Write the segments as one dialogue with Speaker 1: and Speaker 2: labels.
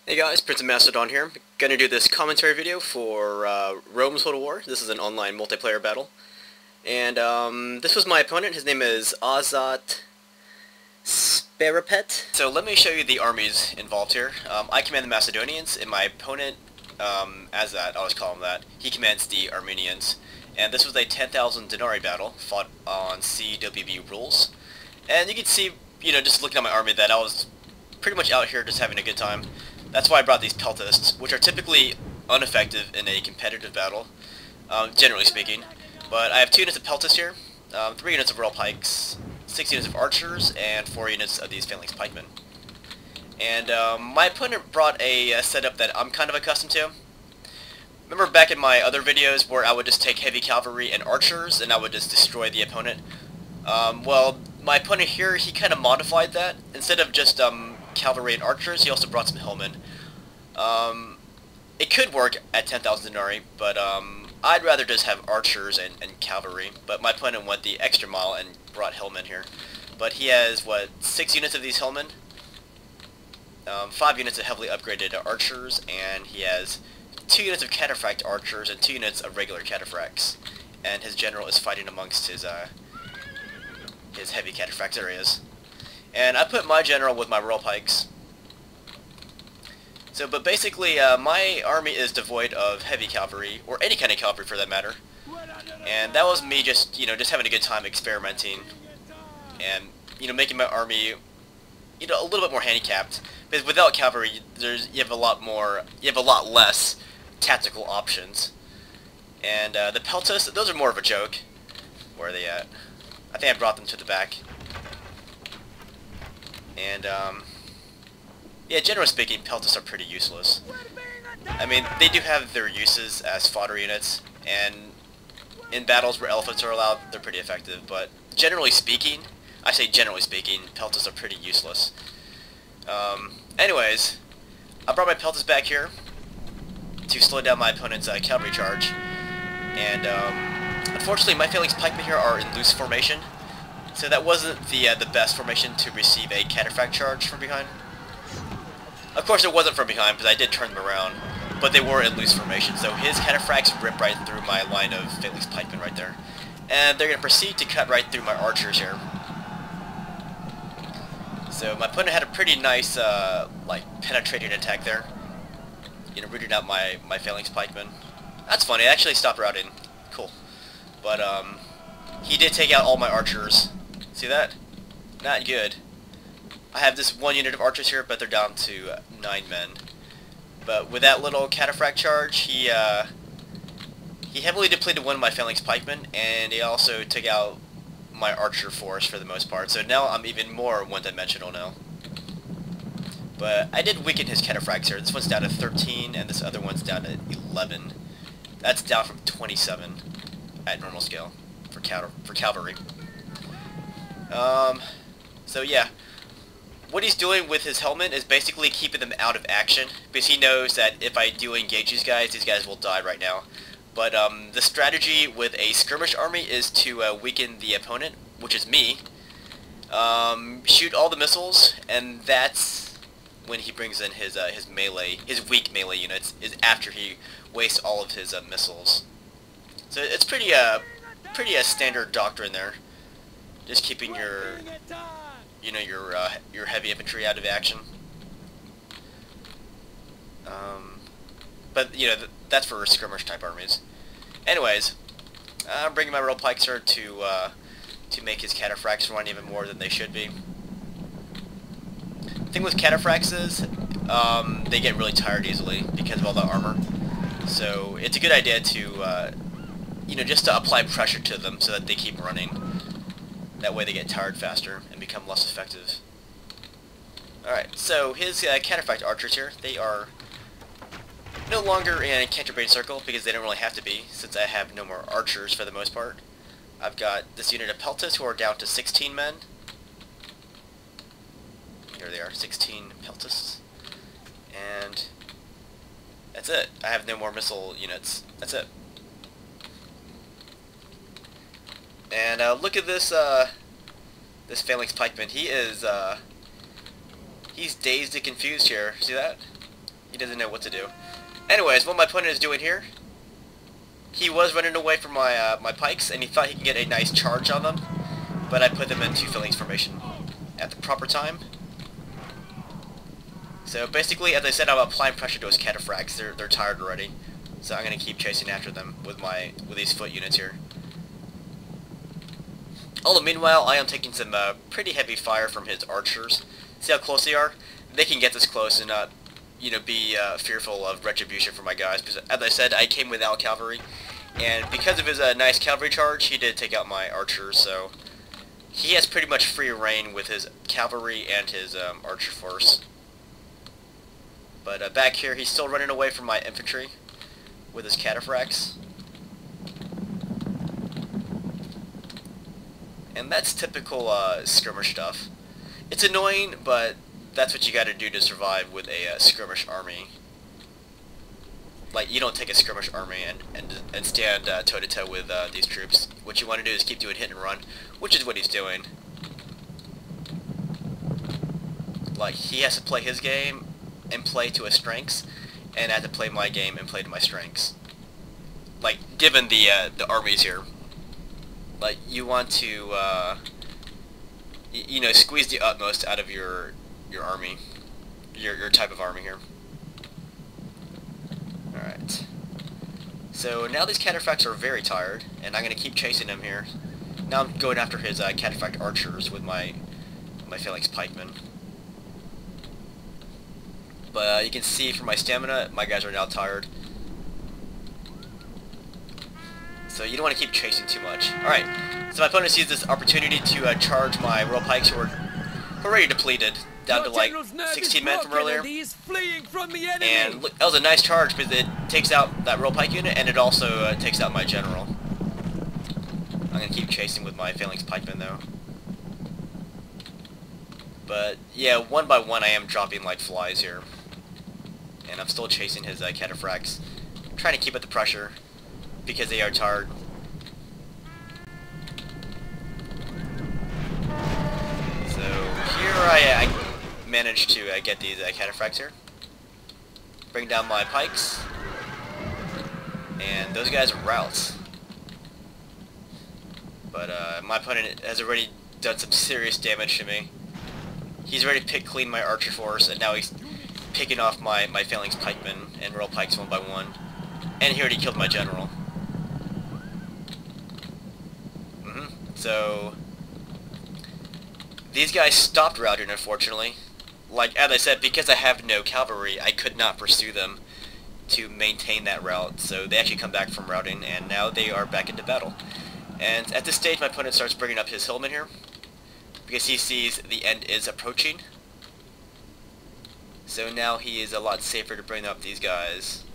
Speaker 1: Hey guys, PrinceofMacedon here. Gonna do this commentary video for Rome's Total War. This is an online multiplayer battle. And this was my opponent. His name is AzatSparapet. So let me show you the armies involved here. I command the Macedonians, and my opponent, Azat, I always call him that, he commands the Armenians. And this was a 10,000 denarii battle, fought on CWB rules. And you can see, just looking at my army, that I was pretty much out here just having a good time. That's why I brought these peltists, which are typically ineffective in a competitive battle, generally speaking. But I have 2 units of peltists here, 3 units of royal pikes, 6 units of archers, and 4 units of these phalanx pikemen. And my opponent brought a setup that I'm kind of accustomed to. Remember back in my other videos where I would just take heavy cavalry and archers, and I would just destroy the opponent? Well, my opponent here, he kind of modified that. Instead of just cavalry and archers, he also brought some hillmen. It could work at 10,000 denarii, but I'd rather just have archers and cavalry. But my opponent went the extra mile and brought hillmen here. But he has, 6 units of these hillmen, 5 units of heavily upgraded archers, and he has 2 units of cataphract archers and 2 units of regular cataphracts. And his general is fighting amongst his heavy cataphract areas. And I put my general with my royal pikes. So, but basically, my army is devoid of heavy cavalry, or any kind of cavalry for that matter. And that was me just having a good time experimenting, and, making my army, a little bit more handicapped. Because without cavalry, you have a lot less tactical options. And the peltists, those are more of a joke. Where are they at? I think I brought them to the back. And, yeah, generally speaking, peltists are pretty useless. I mean, they do have their uses as fodder units, and in battles where elephants are allowed, they're pretty effective, but generally speaking, I say generally speaking, peltists are pretty useless. Anyways, I brought my peltists back here to slow down my opponent's cavalry charge, and, unfortunately, my phalanx pikemen here are in loose formation, so that wasn't the best formation to receive a cataphract charge from behind. Of course, it wasn't from behind, because I did turn them around, but they were in loose formation, so his cataphracts rip right through my line of phalanx pikemen right there. And they're going to proceed to cut right through my archers here. So my opponent had a pretty nice, penetrating attack there. Rooting out my phalanx pikemen. That's funny, I actually stopped routing. Cool. But, he did take out all my archers. See that? Not good. I have this 1 unit of archers here, but they're down to 9 men. But with that little cataphract charge, he heavily depleted one of my phalanx pikemen, and he also took out my archer force for the most part. So now I'm even more one-dimensional now. But I did weaken his cataphracts here. This one's down to 13, and this other one's down to 11. That's down from 27 at normal scale for cavalry. So yeah. What he's doing with his helmet is basically keeping them out of action, because he knows that if I do engage these guys will die right now. But the strategy with a skirmish army is to weaken the opponent, which is me, shoot all the missiles, and that's when he brings in his weak melee units, is after he wastes all of his missiles. So it's pretty standard doctrine there, just keeping your heavy infantry out of action. But, that's for skirmish type armies. Anyways, I'm bringing my royal pikes here to make his cataphracts run even more than they should be. The thing with cataphracts is, they get really tired easily because of all the armor. So, it's a good idea to, just to apply pressure to them so that they keep running. That way they get tired faster and become less effective. Alright, so his cataphract archers here, they are no longer in a counter-bait circle because they don't really have to be, since I have no more archers for the most part. I've got this unit of peltists who are down to 16 men. Here they are, 16 peltists. And that's it. I have no more missile units. That's it. And look at this this phalanx pikeman. He's dazed and confused here. See that? He doesn't know what to do. Anyways, what my opponent is doing here, he was running away from my my pikes, and he thought he could get a nice charge on them, but I put them into phalanx formation at the proper time. So basically, as I said, I'm applying pressure to his cataphracts. They're tired already, so I'm gonna keep chasing after them with these foot units here. Although meanwhile, I am taking some pretty heavy fire from his archers. See how close they are? They can get this close and not, you know, be fearful of retribution for my guys. Because as I said, I came without cavalry, and because of his nice cavalry charge, he did take out my archers. So he has pretty much free reign with his cavalry and his archer force. But back here, he's still running away from my infantry with his cataphracts. And that's typical skirmish stuff. It's annoying, but that's what you gotta do to survive with a skirmish army. Like, you don't take a skirmish army and stand toe-to-toe with these troops. What you want to do is keep doing hit and run, which is what he's doing. Like, he has to play his game and play to his strengths, and I have to play my game and play to my strengths. Like, given the armies here. Like, you want to, you know, squeeze the utmost out of your army, your type of army here. Alright. So now these cataphracts are very tired, and I'm going to keep chasing them here. Now I'm going after his cataphract archers with my phalanx pikemen. But you can see from my stamina, my guys are now tired. So you don't want to keep chasing too much. Alright, so my opponent sees this opportunity to charge my royal pikes who are already depleted, down to like 16 men from earlier. And look, that was a nice charge because it takes out that royal pike unit, and it also takes out my general. I'm going to keep chasing with my phalanx pikemen though. But yeah, one by one I am dropping like flies here. And I'm still chasing his cataphracts. I'm trying to keep up the pressure because they are tired. So here I managed to get these cataphracts here. Bring down my pikes. And those guys are routes. But my opponent has already done some serious damage to me. He's already picked clean my archer force, and now he's picking off my phalanx pikemen and royal pikes one by one. And he already killed my general. So these guys stopped routing, unfortunately. Like, as I said, because I have no cavalry, I could not pursue them to maintain that route. So they actually come back from routing, and now they are back into battle. And at this stage, my opponent starts bringing up his hillmen here, because he sees the end is approaching. So now he is a lot safer to bring up these guys.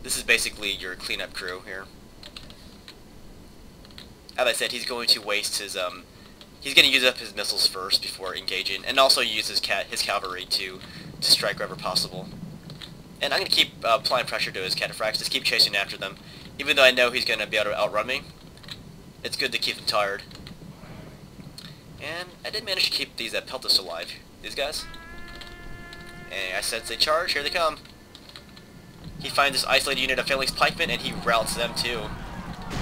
Speaker 1: This is basically your cleanup crew here. As I said, he's going to waste his he's going to use up his missiles first before engaging, and also use his cavalry to strike wherever possible. And I'm going to keep applying pressure to his cataphracts, just keep chasing after them. Even though I know he's going to be able to outrun me, it's good to keep them tired. And I did manage to keep these peltas alive, these guys. And I sense they charge, here they come. He finds this isolated unit of phalanx pikemen, and he routs them too.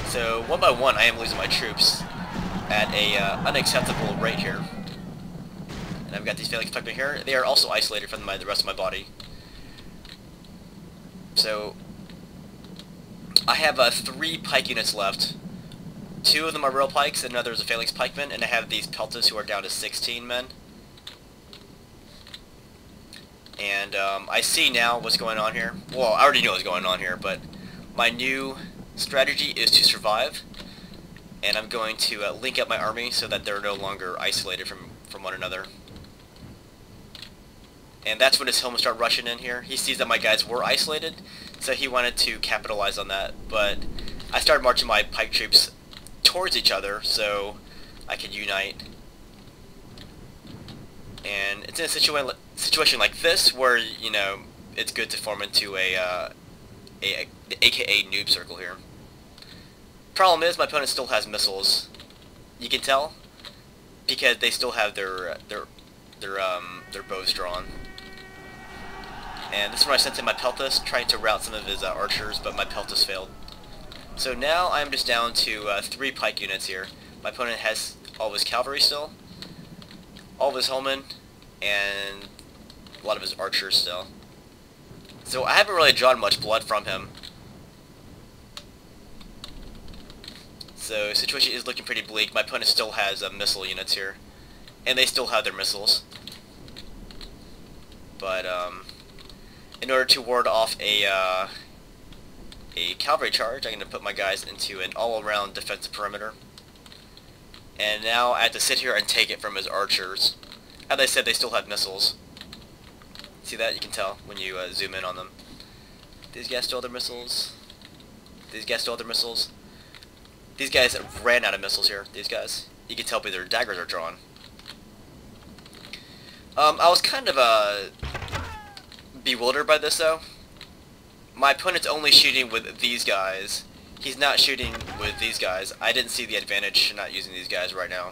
Speaker 1: So one by one I am losing my troops at a unacceptable rate here. And I've got these phalanx pikemen here. They are also isolated from the rest of my body. So I have 3 pike units left. 2 of them are royal pikes, and another is a phalanx pikeman, and I have these peltas who are down to 16 men. And I see now what's going on here. Well, I already know what's going on here, but my new strategy is to survive, and I'm going to link up my army so that they're no longer isolated from one another. And that's when his hillmen start rushing in here. He sees that my guys were isolated, so he wanted to capitalize on that, but I started marching my pike troops towards each other so I could unite. And it's in a situation like this where, you know, it's good to form into a AKA noob circle here. Problem is, my opponent still has missiles. You can tell because they still have their bows drawn. And this is when I sent in my Peltas, trying to rout some of his archers, but my Peltas failed. So now I'm just down to 3 pike units here. My opponent has all of his cavalry still, all of his hillmen, and a lot of his archers still. So I haven't really drawn much blood from him. So situation is looking pretty bleak. My opponent still has missile units here, and they still have their missiles. But in order to ward off a cavalry charge, I'm going to put my guys into an all-around defensive perimeter. And now I have to sit here and take it from his archers. As I said, they still have missiles. See that? You can tell when you zoom in on them. These guys still have their missiles. These guys still have their missiles. These guys ran out of missiles here. These guys. You can tell by their daggers are drawn. I was kind of bewildered by this though. My opponent's only shooting with these guys. He's not shooting with these guys. I didn't see the advantage to not using these guys right now.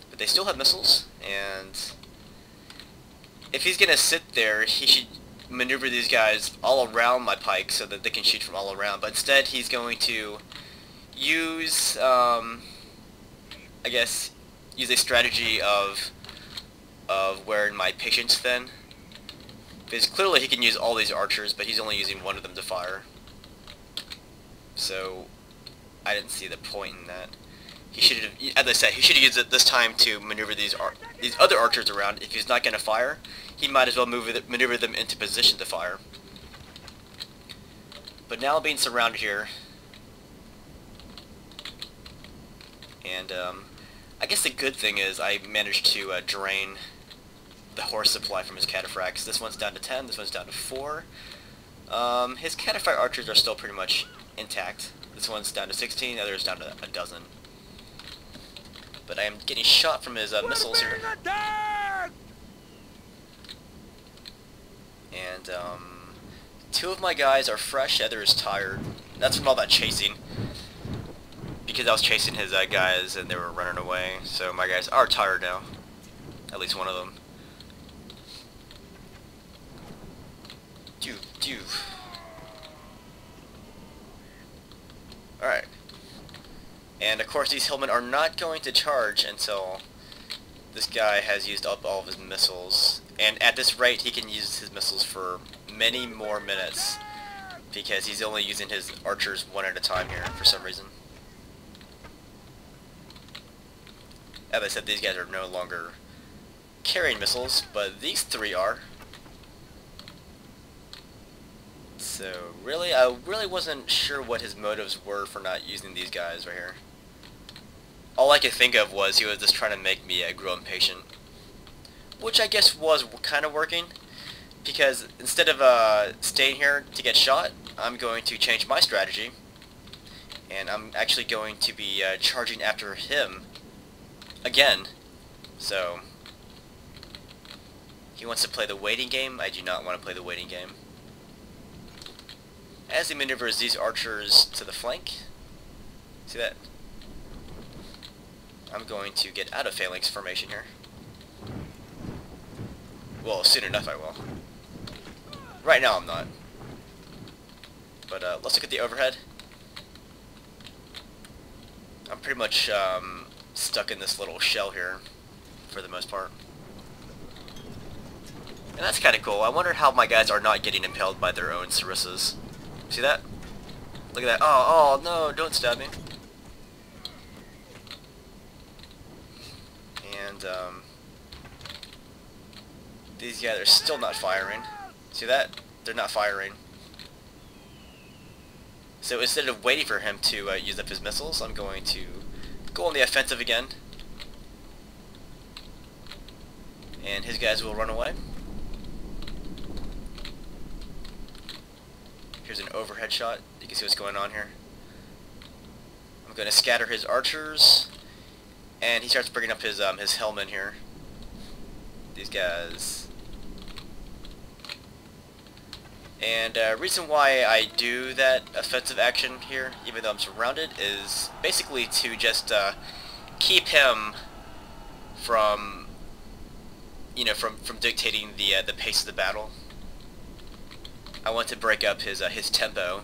Speaker 1: But they still have missiles, and if he's gonna sit there, he should maneuver these guys all around my pike so that they can shoot from all around. But instead, he's going to use, I guess, use a strategy of wearing my patience thin. Because clearly he can use all these archers, but he's only using one of them to fire. So I didn't see the point in that. He should have, as I said, he should have used it this time to maneuver these other archers around. If he's not going to fire, he might as well maneuver them into position to fire. But now being surrounded here, and I guess the good thing is I managed to drain the horse supply from his cataphracts. This one's down to 10, this one's down to 4. His cataphract archers are still pretty much intact. This one's down to 16, the other's down to a dozen. But I am getting shot from his missiles here. And 2 of my guys are fresh, the other is tired. That's from all that chasing. Because I was chasing his guys and they were running away. So my guys are tired now. At least one of them. Alright. And of course these hillmen are not going to charge until this guy has used up all of his missiles. And at this rate he can use his missiles for many more minutes. Because he's only using his archers one at a time here for some reason. As I said, these guys are no longer carrying missiles, but these 3 are. So really, I really wasn't sure what his motives were for not using these guys right here. All I could think of was he was just trying to make me grow impatient. Which I guess was kind of working, because instead of staying here to get shot, I'm going to change my strategy. And I'm actually going to be charging after him again. So he wants to play the waiting game. I do not want to play the waiting game. As he maneuvers these archers to the flank, see that? I'm going to get out of phalanx formation here. Well, soon enough I will. Right now I'm not. But let's look at the overhead. I'm pretty much stuck in this little shell here for the most part. And that's kind of cool. I wonder how my guys are not getting impaled by their own sarissas. See that? Look at that. Oh, no, don't stab me. And these guys are still not firing. See that? They're not firing. So instead of waiting for him to use up his missiles, I'm going to go on the offensive again. And his guys will run away. Here's an overhead shot. You can see what's going on here. I'm going to scatter his archers. And he starts bringing up his hillmen here. These guys. And reason why I do that offensive action here, even though I'm surrounded, is basically to just keep him from you know, from dictating the pace of the battle. I want to break up his tempo.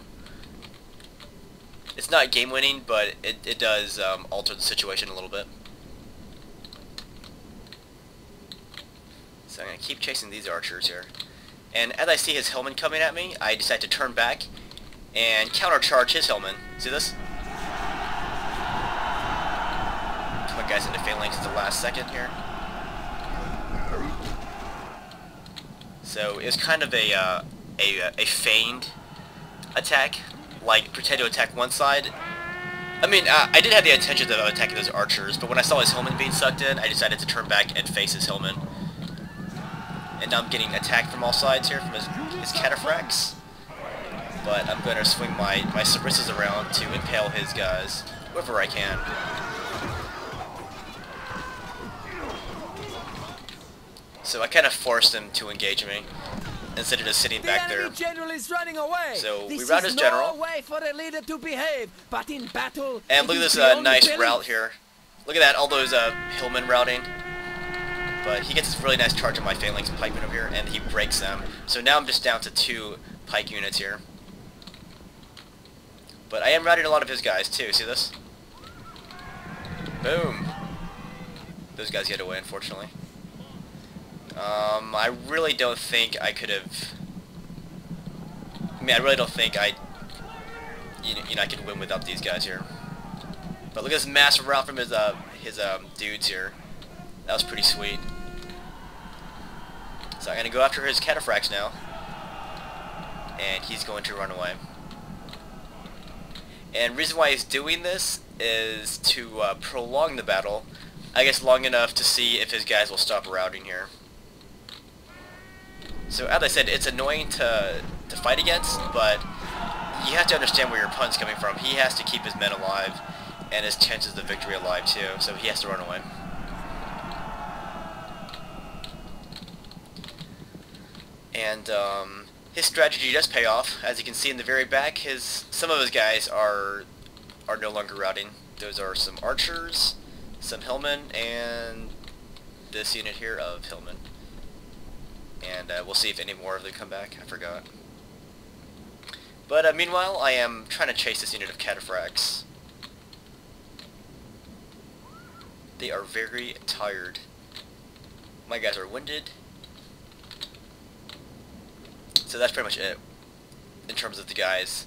Speaker 1: It's not game winning, but it does alter the situation a little bit. So I'm gonna keep chasing these archers here. And as I see his hillman coming at me, I decide to turn back and countercharge his hillman. See this? Put my guys into phalanx at the last second here. So it was kind of a feigned attack, like pretend to attack one side. I mean, I did have the intention of attacking those archers, but when I saw his hillman being sucked in, I decided to turn back and face his hillman. And now I'm getting attacked from all sides here from his cataphracts. But I'm going to swing my sarissas around to impale his guys, wherever I can. So I kind of forced him to engage me, instead of just sitting back there.
Speaker 2: General is running away.
Speaker 1: So we rout his general.
Speaker 2: No way for a leader to behave, but in battle,
Speaker 1: and look at this nice rout here. Look at that, all those hillmen routing. But he gets this really nice charge on my phalanx pikemen over here, and he breaks them. So now I'm just down to 2 pike units here. But I am routing a lot of his guys too. See this? Boom. Those guys get away, unfortunately. I really don't think I could have. I mean, I really don't think I could win without these guys here. But look at this massive rout from his dudes here. That was pretty sweet. So I'm gonna go after his cataphracts now, and he's going to run away. And reason why he's doing this is to prolong the battle, I guess long enough to see if his guys will stop routing here. So as I said, it's annoying to fight against, but you have to understand where your opponent's coming from. He has to keep his men alive, and his chances of victory alive too, so he has to run away. And his strategy does pay off. As you can see in the very back, some of his guys are no longer routing. Those are some archers, some hillmen, and this unit here of hillmen. And we'll see if any more of them come back. I forgot. But meanwhile, I am trying to chase this unit of cataphracts. They are very tired. My guys are winded. So that's pretty much it in terms of the guys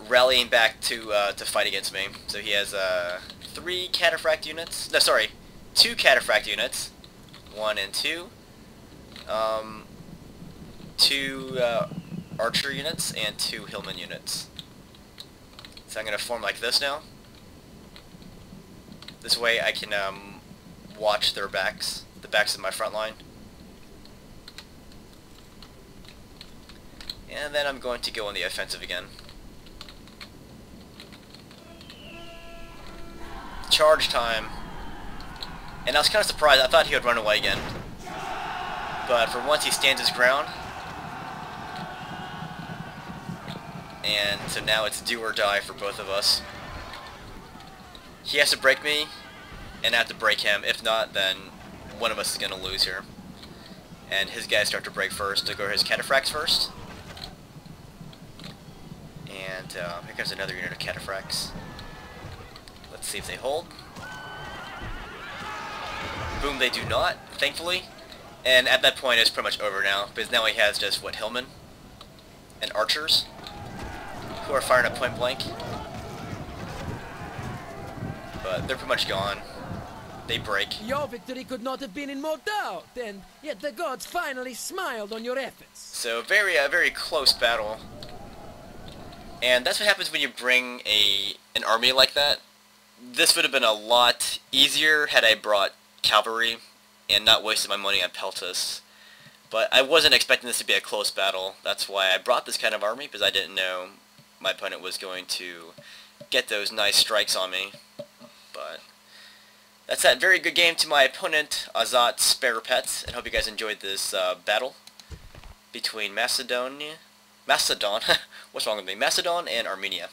Speaker 1: rallying back to fight against me. So he has 3 cataphract units. No, sorry, 2 cataphract units, 1 and 2. 2 archer units and 2 hillman units. So I'm gonna form like this now. This way I can watch their backs, the backs of my front line. And then I'm going to go on the offensive again. Charge time. And I was kind of surprised. I thought he would run away again. But for once he stands his ground. And so now it's do or die for both of us. He has to break me, and I have to break him. If not, then one of us is going to lose here. And his guys start to break first. To go his cataphracts first. And here comes another unit of cataphracts. Let's see if they hold. Boom, they do not, thankfully. And at that point, it's pretty much over now, because now he has just, what, hillmen? And archers? Who are firing at point blank. But they're pretty much gone. They break.
Speaker 2: Your victory could not have been in more doubt, and yet the gods finally smiled on your efforts.
Speaker 1: So, very close battle. And that's what happens when you bring an army like that. This would have been a lot easier had I brought cavalry and not wasted my money on peltas. But I wasn't expecting this to be a close battle. That's why I brought this kind of army, because I didn't know my opponent was going to get those nice strikes on me. But that's that. Very good game to my opponent, AzatSparapet, and hope you guys enjoyed this battle between Macedon, what's wrong with me? Macedon and Armenia.